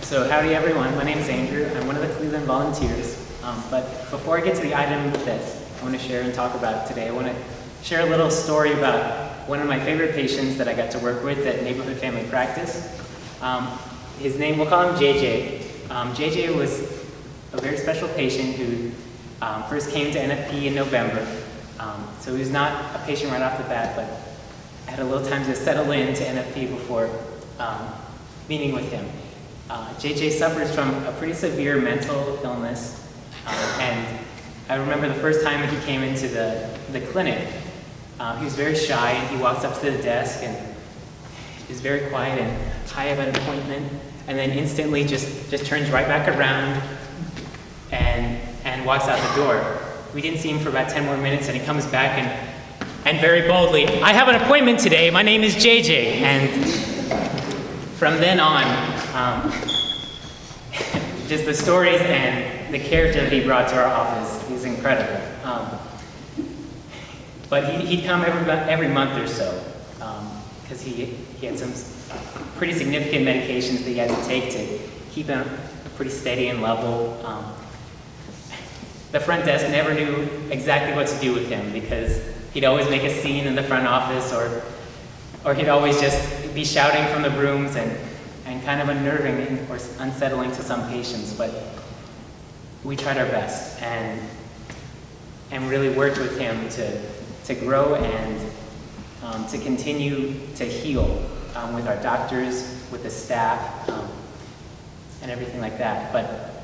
So howdy everyone, my name is Andrew. I'm one of the Cleveland volunteers. But before I get to the item that I want to share and talk about today, I want to share a little story about one of my favorite patients that I got to work with at Neighborhood Family Practice. His name, we'll call him JJ. JJ was a very special patient who first came to NFP in November. So he was not a patient right off the bat, but had a little time to settle into NFP before meeting with him. JJ suffers from a pretty severe mental illness, and I remember the first time he came into the clinic, he was very shy, and he walks up to the desk and is very quiet and, "Hi, I have an appointment," and then instantly just turns right back around and walks out the door. We didn't see him for about 10 more minutes, and he comes back and very boldly, "I have an appointment today, my name is JJ," and from then on, just the stories and the character that he brought to our office is incredible. But he'd come every month or so, because he had some pretty significant medications that he had to take to keep him pretty steady and level. The front desk never knew exactly what to do with him, because he'd always make a scene in the front office, or he'd always just be shouting from the rooms and kind of unnerving or unsettling to some patients. But we tried our best and really worked with him to grow and to continue to heal with our doctors, with the staff, and everything like that. But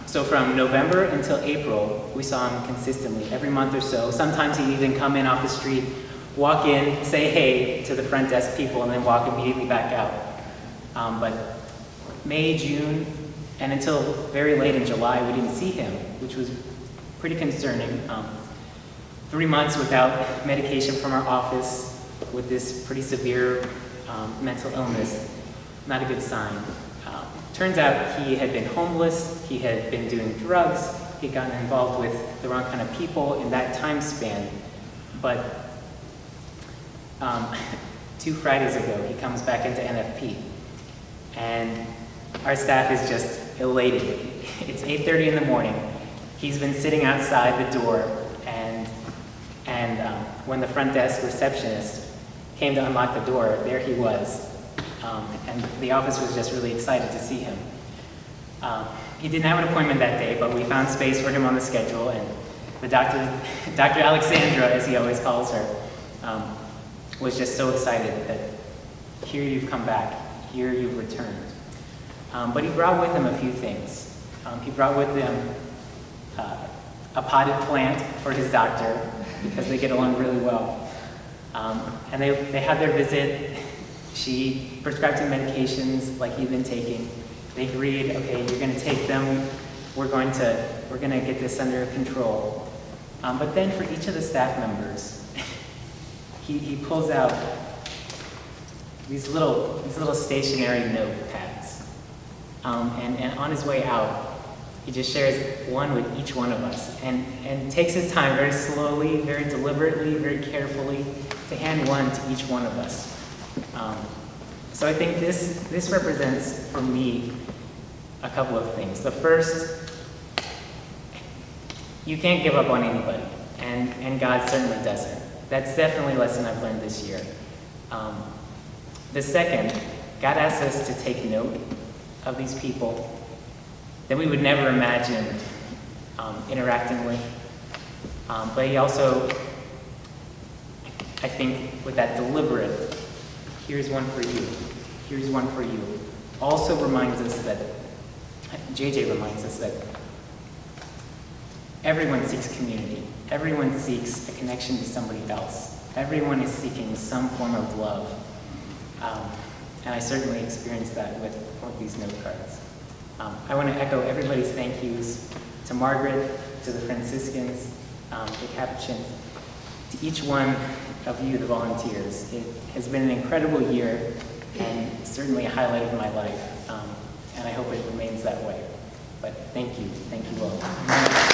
so from November until April, we saw him consistently every month or so. Sometimes he'd even come in off the street, walk in, say hey to the front desk people, and then walk immediately back out. But May, June, and until very late in July, we didn't see him, which was pretty concerning. 3 months without medication from our office with this pretty severe mental illness, not a good sign. Turns out he had been homeless, he had been doing drugs, he'd gotten involved with the wrong kind of people in that time span. But 2 Fridays ago, he comes back into NFP. And our staff is just elated. It's 8:30 in the morning. He's been sitting outside the door, and when the front desk receptionist came to unlock the door, there he was. And the office was just really excited to see him. He didn't have an appointment that day, but we found space for him on the schedule, and the Dr. Alexandra, as he always calls her, was just so excited that here you've come back, here you've returned. But he brought with him a few things. He brought with him a potted plant for his doctor, because they get along really well. And they had their visit. She prescribed him medications like he'd been taking. They agreed, okay, you're going to take them. We're going to get this under control. But then for each of the staff members, he pulls out these little stationary notepads. And on his way out, he just shares one with each one of us and takes his time very slowly, very deliberately, very carefully to hand one to each one of us. So I think this represents, for me, a couple of things. The first, you can't give up on anybody, and God certainly doesn't. That's definitely a lesson I've learned this year. The second, God asks us to take note of these people that we would never imagine interacting with. But he also, I think, with that deliberate, here's one for you, here's one for you, also reminds us that, JJ reminds us that everyone seeks community. Everyone seeks a connection to somebody else. Everyone is seeking some form of love. And I certainly experienced that with these note cards. I want to echo everybody's thank yous to Margaret, to the Franciscans, the Capuchins, to each one of you, the volunteers. It has been an incredible year and certainly a highlight of my life. And I hope it remains that way. But thank you all.